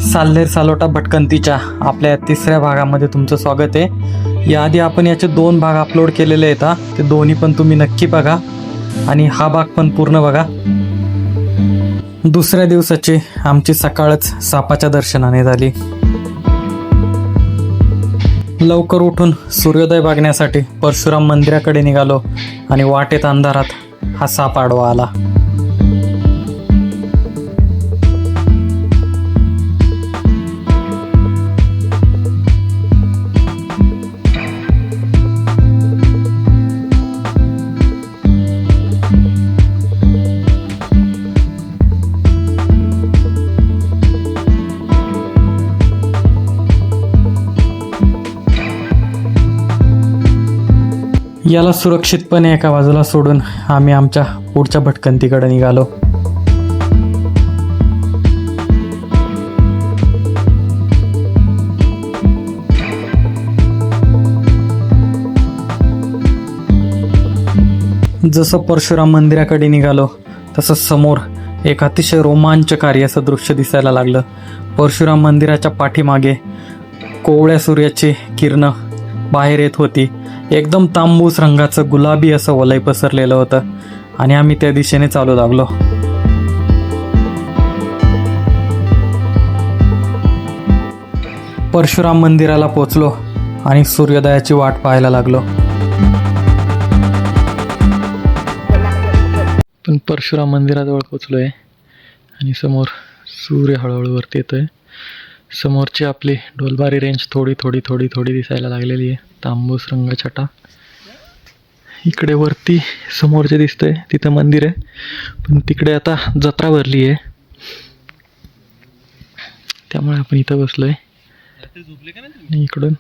साल्हेर सालोटा भटकंतीच्या आपल्या तिसऱ्या भागामध्ये तुमचं स्वागत आहे. याआधी आपण याचे 2 भाग अपलोड केलेले आहेत. ते दोन्ही पण तुम्ही नक्की बघा आणि हा भाग पण पूर्ण बघा. दुसऱ्या दिवसाची आमची सकाळच सापाच्या दर्शनाने झाली. लवकर उठून सूर्योदय बघण्यासाठी परशुराम मंदिराकडे निघालो आणि वाटेत अंधारात हा साप आडवा आला. याला सुरक्षितपणे एका बाजूला सोडून आम्ही आमच्या पुढच्या भटकंतीकडे निघालो. जसं परशुराम मंदिराकडे निघालो तसं समोर एक अतिशय रोमांचकारी असं दृश्य दिसायला लागलं. परशुराम मंदिराच्या पाठीमागे कोवळ्या सूर्याची किरणं बाहेर येत होती. एकदम तांबूस रंगाचं गुलाबी असं वलय पसरलेलं होतं आणि आम्ही त्या दिशेने चालू लागलो. परशुराम मंदिराला पोचलो आणि सूर्योदयाची वाट पाहायला लागलो. पण परशुराम मंदिराजवळ पोचलोय आणि समोर सूर्य हळूहळू वरती येतोय. समोरची आपली ढोलबारी रेंज थोडी दिसायला लागलेली आहे. तांबूस रंगछटा. इकडे वरती समोर जे दिसतंय तिथं मंदिर आहे, पण तिकडे आता जत्रा भरली आहे, त्यामुळे आपण इथं बसलोय. इकडून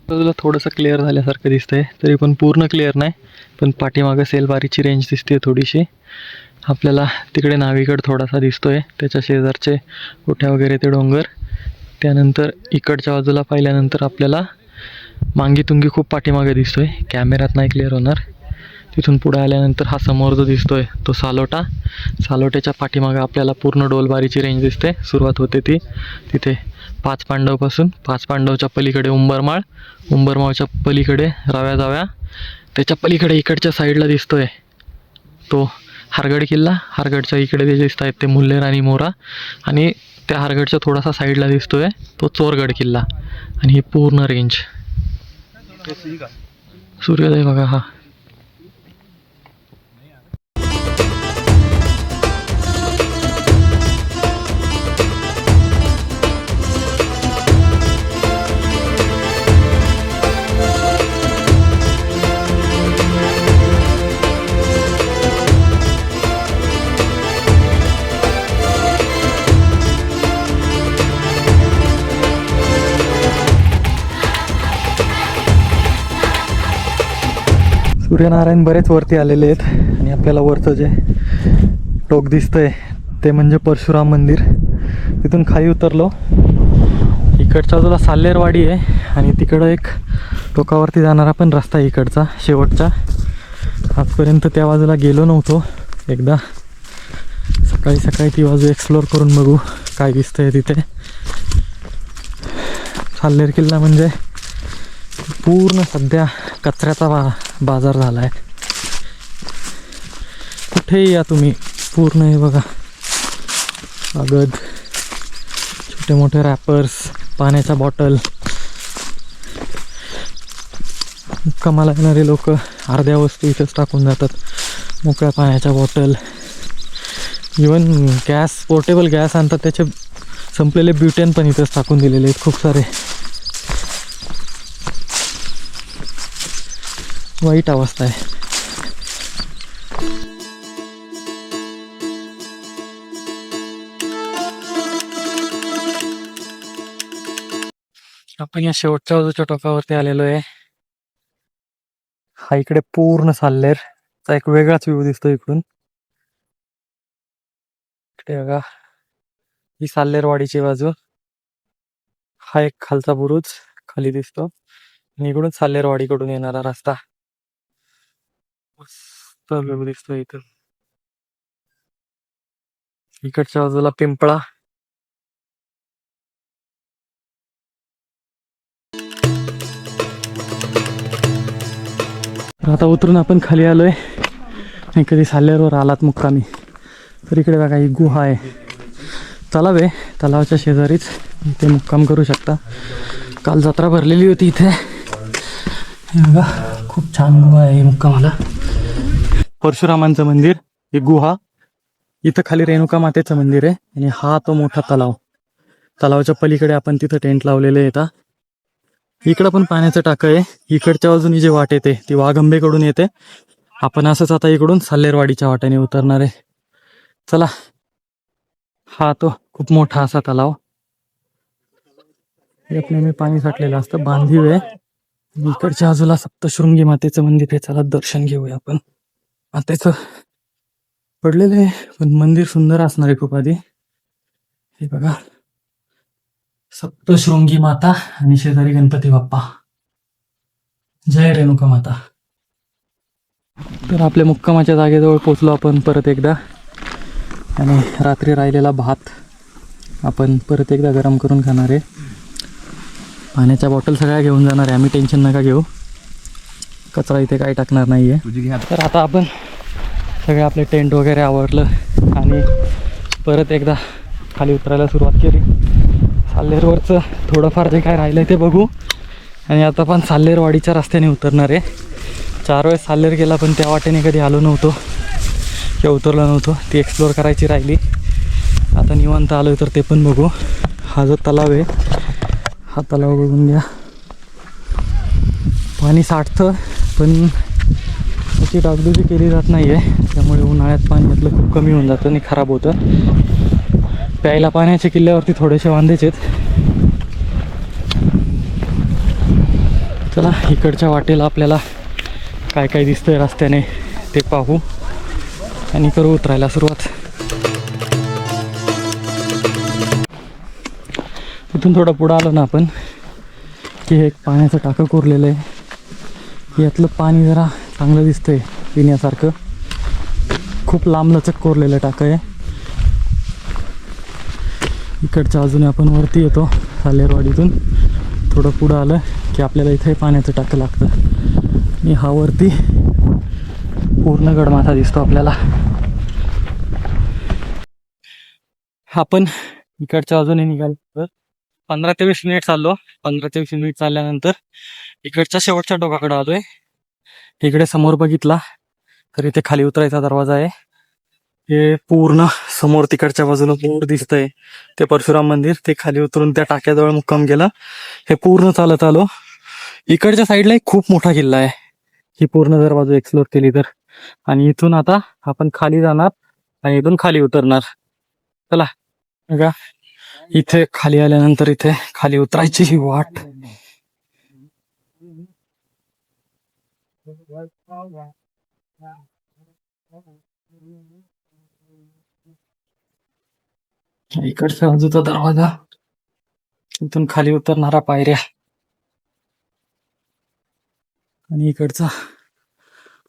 बाजूला थोडंसं क्लिअर झाल्यासारखं दिसतंय, तरी पण पूर्ण क्लिअर नाही. पण पाठीमागं सेलबारीची रेंज दिसते थोडीशी. आपल्याला तिकडे नावीगड थोडासा दिसतोय, त्याच्या शेजारचे गोठ्या वगैरे ते डोंगर. त्यानंतर इकडच्या बाजूला पाहिल्यानंतर आपल्याला मांगीतुंगी खूप पाठीमागे दिसतोय. कॅमेऱ्यात नाही क्लिअर होणार. तिथून पुढे आल्यानंतर हा समोर जो दिसतोय तो सालोटा. सालोट्याच्या पाठीमागे आपल्याला पूर्ण डोलबारीची रेंज दिसते. सुरुवात होते ती तिथे 5 पांडवपासून. 5 पांडवच्या पलीकडे उंबरमाळ, उंबरमाळच्या पलीकडे रव्या जाव्या, त्याच्या पलीकडे इकडच्या साईडला दिसतोय तो हारगड किल्ला. हारगडच्या इकडे जे दिसत आहेत ते मुल्हेर आणि मोरा, आणि त्या हारगडच्या थोडासा साईडला दिसतोय तो चोरगड किल्ला. आणि ही पूर्ण रेंज. सूर्योदय बघा हा. सूर्यनारायण बरेच वरती आलेले आहेत आणि आपल्याला वरचं जे टोक दिसतंय ते म्हणजे परशुराम मंदिर. तिथून खाली उतरलो. इकडच्या बाजूला साल्हेरवाडी आहे आणि तिकडं एक टोकावरती जाणारा पण रस्ता आहे इकडचा शेवटचा. आजपर्यंत त्या बाजूला गेलो नव्हतो. एकदा सकाळी ती बाजू एक्सप्लोर करून बघू काय दिसतंय तिथे. साल्हेर किल्ला म्हणजे पूर्ण सध्या कचऱ्याचा बाजार झाला आहे. कुठेही या तुम्ही, पूर्ण हे बघा कागद, छोटे मोठे रॅपर्स, पाण्याच्या बॉटल. कमाला येणारे लोक अर्ध्या वस्तू इथंच टाकून जातात. मोकळ्या पाण्याच्या bottle, even gas, portable gas आणतात त्याचे संपलेले ब्युटेन पण इथंच टाकून दिलेले आहेत खूप सारे. वाईट अवस्था आहे. आपण या शेवटच्या बाजूच्या टोकावरती आलेलो आहे. हा इकडे पूर्ण साल्हेरचा एक वेगळाच व्ह्यू दिसतो इकडून. इकडे बघा ही साल्हेरवाडीची बाजू. हा एक खालचा बुरुज खाली दिसतो आणि इकडून साल्हेरवाडीकडून येणारा रस्ता. मस्त व्ह्यू दिसतोय इथं. इकडच्या बाजूला पिंपळा. आता उतरून आपण खाली आलोय आणि कधी साल्लेरवर आलात मुक्कामी तर इकडे बघा ही गुहा आहे, तलाव आहे. तलावाच्या शेजारीच इथे मुक्काम करू शकता. काल जत्रा भरलेली होती इथे. हे बघा खूप छान गुहा आहे मुक्कामाला. परशुरामांचं मंदिर, ही गुहा. इथं खाली रेणुका मातेचं मंदिर आहे आणि हा तो मोठा तलाव. तलावाच्या पलीकडे आपण तिथं टेंट लावलेले येतात. इकडं पण पाण्याचं टाकं आहे. इकडच्या बाजूनी जी वाट येते ती वाघंबेकडून येते. आपण असंच आता इकडून साल्लेरवाडीच्या वाट्याने उतरणार आहे. चला, हा तो खूप मोठा असा तलाव. यात नेहमी पाणी साठलेलं असतं. बांधीव आहे. इकडच्या बाजूला सप्तशृंगी मातेचं मंदिर आहे. चला दर्शन घेऊया आपण. मातेचं पडलेलं आहे पण मंदिर सुंदर असणार आहे खूप आधी. हे बघा, सप्तशृंगी माता आणि शेजारी गणपती बाप्पा. जय रेणुका माता. तर आपल्या मुक्कामाच्या जागेजवळ पोचलो आपण परत एकदा. आणि रात्री राहिलेला भात आपण परत एकदा गरम करून खाणार आहे. पाण्याच्या बॉटल सगळ्या घेऊन जाणार आहे आम्ही, टेन्शन नका घेऊ. कचरा इथे काही टाकणार नाही आहे. तर आता आपण सगळे आपले टेंट वगैरे आवरलं आणि परत एकदा खाली उतरायला सुरुवात केली. साल्लेरवरचं थोडंफार जे काय राहिलं आहे ते बघू. आणि आता पण साल्लेरवाडीच्या रस्त्याने उतरणार आहे. 4 वेळेस साल्लेर गेला पण त्या वाटेने कधी आलो नव्हतो किंवा उतरलो नव्हतो. ती एक्सप्लोअर करायची राहिली. आता निवांत आलो तर ते पण बघू. हा जो तलाव आहे, हा तलाव बघून घ्या. पाणी साठतं पण त्याची डागडुजी केली जात नाही आहे. त्यामुळे उन्हाळ्यात पाणी यातलं खूप कमी होऊन जातं आणि खराब होतं. प्यायला पाण्याच्या किल्ल्यावरती थोडेसे वांदेच आहेत. चला, इकडच्या वाटेला आपल्याला काय काय दिसतंय रस्त्याने ते पाहू आणि करू उतरायला सुरुवात. इथून थोडं पुढं आलो ना आपण की हे एक पाण्याचं टाकं कोरलेलं आहे. यातलं पाणी जरा चांगलं दिसतंय पिण्यासारखं. खूप लांबलचक कोरलेलं टाकं आहे. इकडच्या बाजूने आपण वरती येतो साल्लेरवाडीतून. थोडं पुढं आलं की आपल्याला इथे पाण्याचं टाकं लागतं आणि हा वरती पूर्ण गडमाथा दिसतो आपल्याला. आपण इकडच्या बाजूने निघालो तर 15 ते 20 मिनिट चाललो. 15 ते 20 मिनिट चालल्यानंतर इकडच्या शेवटच्या टोकाकडे आलोय. इकडे समोर बघितला तर इथे खाली उतरायचा दरवाजा आहे. हे पूर्ण समोर तिकडच्या बाजूला बोर्ड दिसतंय ते परशुराम मंदिर. ते खाली उतरून त्या टाक्याजवळ मुक्काम केला. हे पूर्ण चालत आलो. इकडच्या साईडला एक खूप मोठा किल्ला आहे. ही पूर्ण जर बाजू एक्सप्लोर केली तर. आणि इथून आता आपण खाली जाणार आणि इथून खाली उतरणार. चला बघा, इथे खाली आल्यानंतर इथे खाली उतरायची ही वाट. इकडच्या बाजूचा दरवाजा, इथून खाली उतरणारा पायऱ्या आणि इकडचा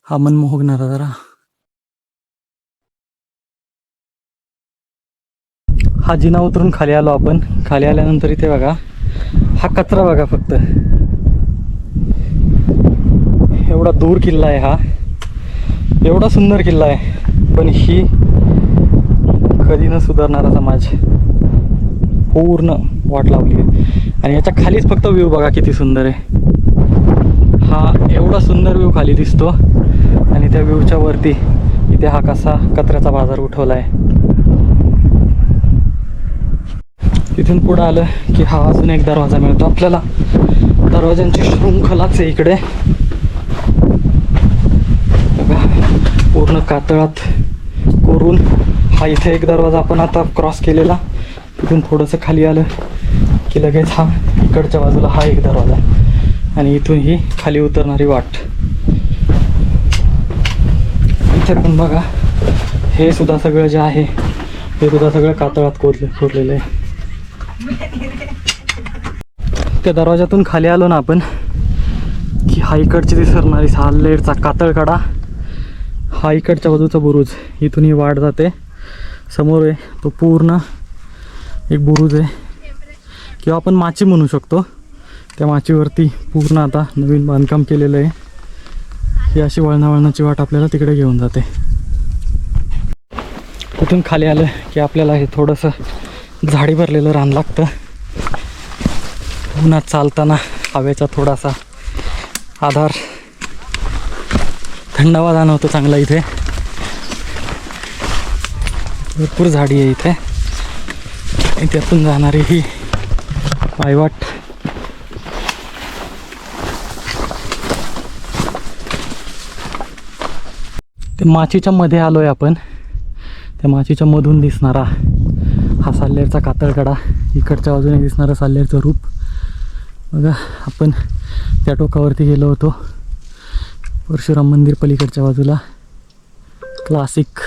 हा मनमोहक नजारा. हा जिना उतरून खाली आलो आपण. खाली आल्यानंतर इथे बघा हा कचरा बघा फक्त. एवढा दूर किल्ला आहे हा. एवढा सुंदर किल्ला आहे पण ही कधी न सुधारणारा समाज पूर्ण वाट लावली आहे. आणि याच्या खालीच फक्त व्ह्यू बघा किती सुंदर आहे. हा एवढा सुंदर व्ह्यू खाली दिसतो आणि त्या व्ह्यूच्या वरती इथे हा कसा कचऱ्याचा बाजार उठवला आहे. तिथून पुढं आलं की हा अजून एक दरवाजा मिळतो आपल्याला. दरवाजांची शृंखलाच आहे इकडे बघा. पूर्ण कातळात कोरून हा इथे एक दरवाजा आपण आता क्रॉस केलेला. तिथून थोडंसं खाली आलं की लगेच हा इकडच्या बाजूला हा एक दरवाजा आणि इथून ही खाली उतरणारी वाट. इथे पण बघा हे सुद्धा सगळं जे आहे हे सुद्धा सगळं कातळात कोरलेलं आहे. त्या दरवाजातून खाली आलो ना आपण की हा इकडची दिसणारी साल्लेरचा कातळकडा, हा इकडच्या बाजूचा बुरुज. इथून ही वाट जाते समोर आहे तो पूर्ण एक बुरुज आहे किंवा आपण माची म्हणू शकतो. त्या माचीवरती पूर्ण आता नवीन बांधकाम केलेलं आहे. ही अशी वळणावळणाची वाट आपल्याला तिकडे घेऊन जाते. तिथून खाली आलं की आपल्याला हे थोडंसं झाडी भरलेलं रान लागतं. उन्हात चालताना हवेचा थोडासा आधार, थंडावा जाणवतो चांगला. इथे भरपूर झाडी आहे इथे. आणि त्यातून जाणारी ही पायवाट. ते माचीच्या मध्ये आलोय आपण. त्या माचीच्या मधून दिसणारा हा साल्हेरचा कातळकडा, इकडच्या बाजूने दिसणारं साल्हेरचं रूप बघा. आपण त्या टोकावरती गेलो होतो, परशुराम मंदिर पलीकडच्या बाजूला. क्लासिक.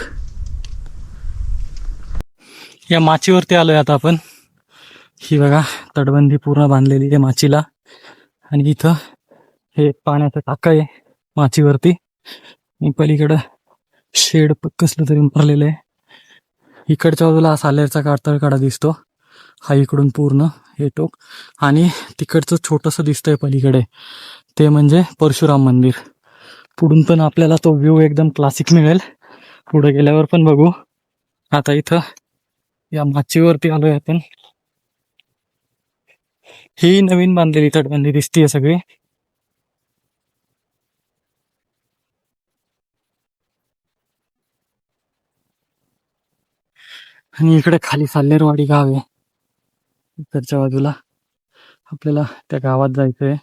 या माचीवरती आलोय आता आपण. ही बघा तटबंदी पूर्ण बांधलेली आहे माचीला. आणि इथं हे पाण्याचं टाकं आहे माचीवरती. आणि पलीकडं शेड कसलं तरी मारलेलं आहे. इकडच्या बाजूला हा साल्हेरचा कातळकडा दिसतो. हा इकडून पूर्ण हे टोक. आणि तिकडचं छोटंसं दिसतंय पलीकडे, ते म्हणजे परशुराम मंदिर. पुढून पण आपल्याला तो व्ह्यू एकदम क्लासिक मिळेल. पुढे गेल्यावर पण बघू. आता इथं या माचीवरती आलोय आपण. ही नवीन बांधलेली तटबंदी दिसतीये सगळी. आणि इकडे खाली साल्हेरवाडी गाव आहे. इकडच्या बाजूला आपल्याला त्या गावात जायचंय.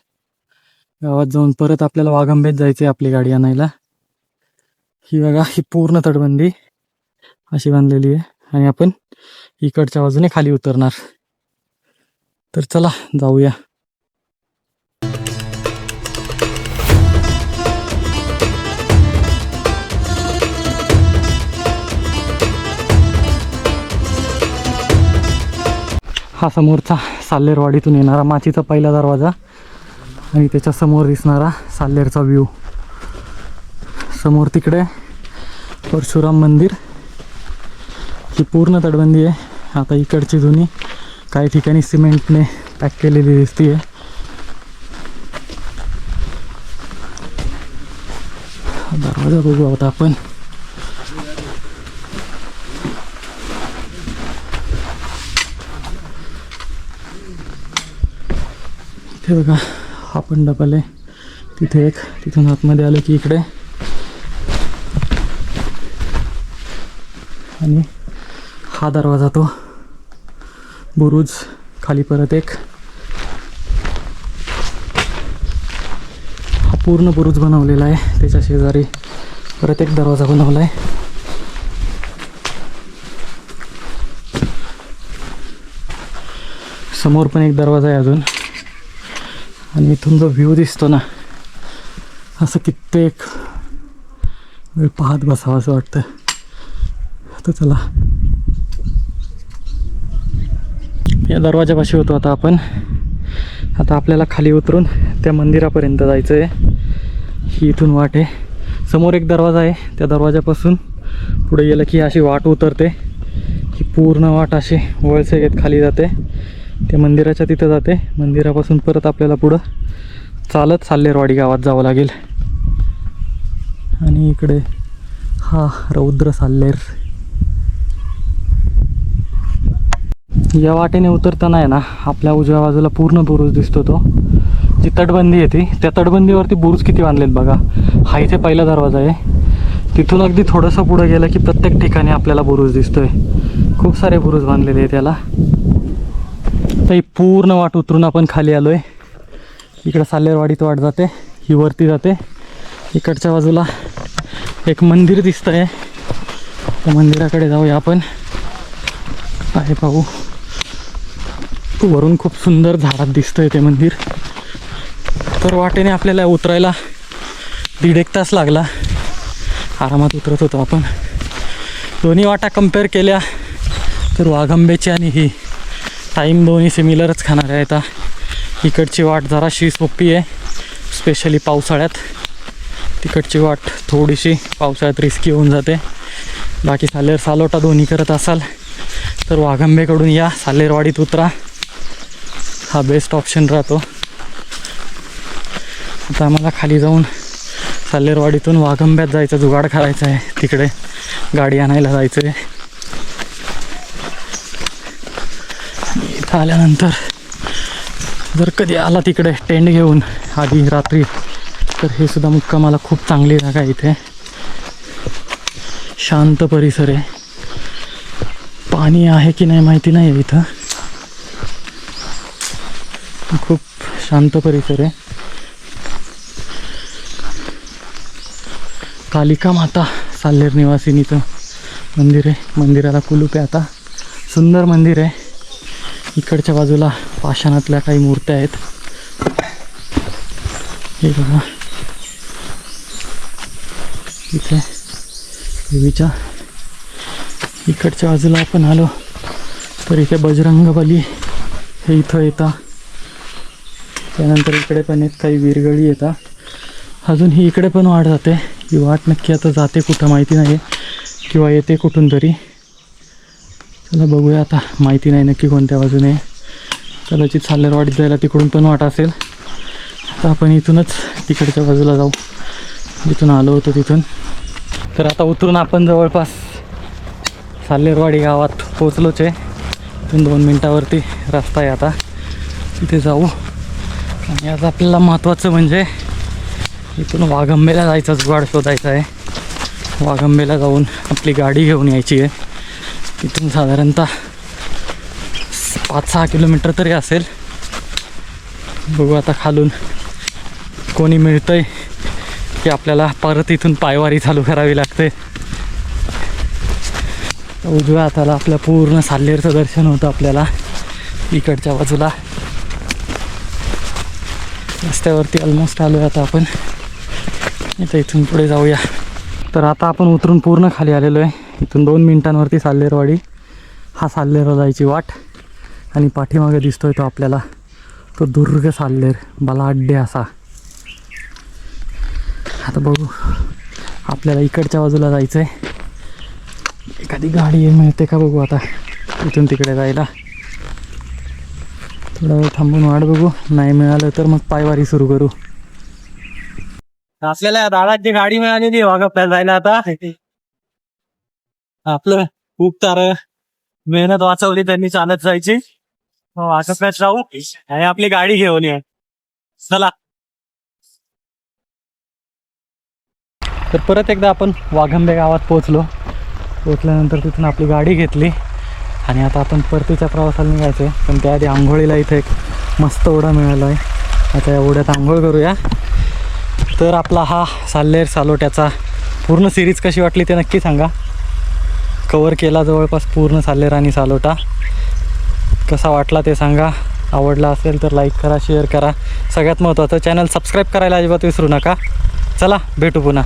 गावात जाऊन परत आपल्याला वाघंबेत जायचंय आपली गाडी आणायला. ही बघा ही पूर्ण तटबंदी अशी बांधलेली आहे. आणि आपण इकडच्या बाजूने खाली उतरणार. तर चला जाऊया. हा समोरचा साल्हेरवाडीतून येणारा माचीचा पहिला दरवाजा आणि त्याच्या समोर दिसणारा साल्हेरचा व्ह्यू. समोर तिकडे परशुराम मंदिर. ही पूर्ण तटबंदी आहे. आता इकडची जुनी काही ठिकाणी सिमेंटने पॅक केलेली दिसतीये. दरवाजा बघू आता आपण. इथे बघा हा पण डबल आहे. तिथे एक. तिथून आतमध्ये आलं की इकडे. आणि हा दरवाजा तो बुरुज. खाली परत एक. हा पूर्ण बुरुज बनवलेला आहे. त्याच्या शेजारी परत एक दरवाजा बनवला आहे. समोर पण एक दरवाजा आहे अजून. आणि इथून जो व्ह्यू दिसतो ना, असं कित्येक वेळ पाहत बसावं असं वाटतं. तर चला या दरवाजापाशी होतो आता आपण. आता आपल्याला खाली उतरून त्या मंदिरापर्यंत जायचं आहे. ही इथून वाट आहे. समोर एक दरवाजा आहे. त्या दरवाजापासून पुढे गेलं की अशी वाट उतरते. ही पूर्ण वाट अशी वळसे घेत खाली जाते. ते मंदिराच्या तिथं जाते. मंदिरापासून परत आपल्याला पुढं चालत साल्हेरवाडी गावात जावं लागेल. आणि इकडे हा रौद्र साल्हेर. या वाटेने उतरताना आहे ना, आपल्या उजव्या बाजूला पूर्ण बुरुज दिसतो. तो जी तटबंदी आहे त्या तटबंदीवरती बुरुज किती बांधलेत बघा. हा इथे पहिला दरवाजा आहे. तिथून अगदी थोडंसं पुढं गेलं की प्रत्येक ठिकाणी आपल्याला बुरुज दिसतोय. खूप सारे बुरुज बांधलेले आहे त्याला. तर ही पूर्ण वाट उतरून आपण खाली आलोय. इकडं साल्हेरवाडीत वाट जाते. ही वरती जाते. इकडच्या बाजूला एक मंदिर दिसतंय. त्या मंदिराकडे जाऊया आपण. आहे पाहू. वरून खूप सुंदर झाडात दिसतंय ते मंदिर. तर वाटेने आपल्याला उतरायला 1.5 तास लागला. आरामात उतरत होतो आपण. दोन्ही वाटा कंपेअर केल्या तर वाघंबेची आणि ही टाईम दोन्ही सिमिलरच खाणार आहे. आता इकडची वाट जराशी सोपी आहे, स्पेशली पावसाळ्यात. तिकडची वाट थोडीशी पावसाळ्यात रिस्की होऊन जाते. बाकी साल्हेर सालोटा दोन्ही करत असाल तर वाघंबेकडून या, साल्हेरवाडीत उतरा, हा बेस्ट ऑप्शन राहतो. आता आम्हाला खाली जाऊन साल्हेरवाडीतून वाघंब्यात जायचं जुगाड करायचं आहे, तिकडे गाडी आणायला जायचं आहे. इथं आल्यानंतर जर कधी आला तिकडे टेंट घेऊन आधी रात्री, तर हे सुद्धा मुक्कामाला खूप चांगली जागा आहे. इथे शांत परिसर आहे, पाणी आहे की नाही माहिती नाही, इथं खूप शांत परिसर आहे. कालिका माता साल्हेर निवासिनीचं मंदिर आहे, मंदिराला कुलूप आहे आता. सुंदर मंदिर आहे. इकडच्या बाजूला पाषाणातल्या काही मूर्त्या आहेत. हे बघा इथे देवीच्या इकडच्या बाजूला आपण आलो तर इथे बजरंगबली हे इथं येतात. त्यानंतर इकडे पण आहेत काही विरगळी येतात. अजून ही इकडे पण वाट जाते. ही वाट नक्की आता जाते कुठं माहिती नाही किंवा येते कुठून तरी. चला बघूया, आता माहिती नाही नक्की कोणत्या बाजूने. कदाचित साल्हेरवाडीत जायला तिकडून पण वाट असेल. आता आपण इथूनच तिकडच्या बाजूला जाऊ, जिथून आलो होतो तिथून. तर आता उतरून आपण जवळपास साल्हेरवाडी गावात पोचलोच आहे. इथून 2 मिनटावरती रस्ता आहे. आता तिथे जाऊ. आणि आज आपल्याला महत्त्वाचं म्हणजे इथून वाघंबेला जायचा जुगाड शोधायचा आहे. वाघंबेला जाऊन आपली गाडी घेऊन यायची आहे. इथून साधारणतः 5-6 किलोमीटर तरी असेल. बघू आता खालून कोणी मिळतंय की आपल्याला परत इथून पायवारी चालू करावी लागते. उजव्या हाताला आपल्या पूर्ण साल्हेरचं दर्शन होतं आपल्याला. इकडच्या बाजूला रस्त्यावरती ऑलमोस्ट आलो आहे आता आपण. आता इथून पुढे जाऊया. तर आता आपण उतरून पूर्ण खाली आलेलो आहे. इथून 2 मिनिटांवरती साल्हेरवाडी. हा साल्हेरला जायची वाट. आणि पाठीमागे दिसतोय तो आपल्याला तो दुर्ग साल्हेर बलाढ्य असा. आता बघू आपल्याला इकडच्या बाजूला जायचं आहे. एखादी गाडी मिळते का बघू आता इथून तिकडे जायला. थोडा वेळ थांबून वाट बघू. नाही मिळालं तर मग पायवारी सुरू करू. आपल्याला दादाची गाडी मिळालेली वाघाप्याला जायला. आता आपलं खूप सारं मेहनत वाचवली त्यांनी चालत जायची. वाघाप्यात जाऊ आणि आपली गाडी घेऊन ये. चला. तर परत एकदा आपण वाघंबे गावात पोचल्यानंतर तिथून आपली गाडी घेतली आणि आता आपण परतीच्या प्रवासाला निघायचं आहे. पण त्याआधी आंघोळीला इथे एक मस्त ओढा मिळाला आहे. आता या ओढ्यात आंघोळ करूया. तर आपला हा साल्हेर सालोट्याचा पूर्ण सिरीज कशी वाटली ते नक्की सांगा. कवर केला जवळपास पूर्ण साल्हेर आणि सालोटा. कसा वाटला ते सांगा. आवडला असेल तर लाईक करा, शेअर करा. सगळ्यात महत्त्वाचं चॅनल सबस्क्राईब करायला अजिबात विसरू नका. चला भेटू पुन्हा.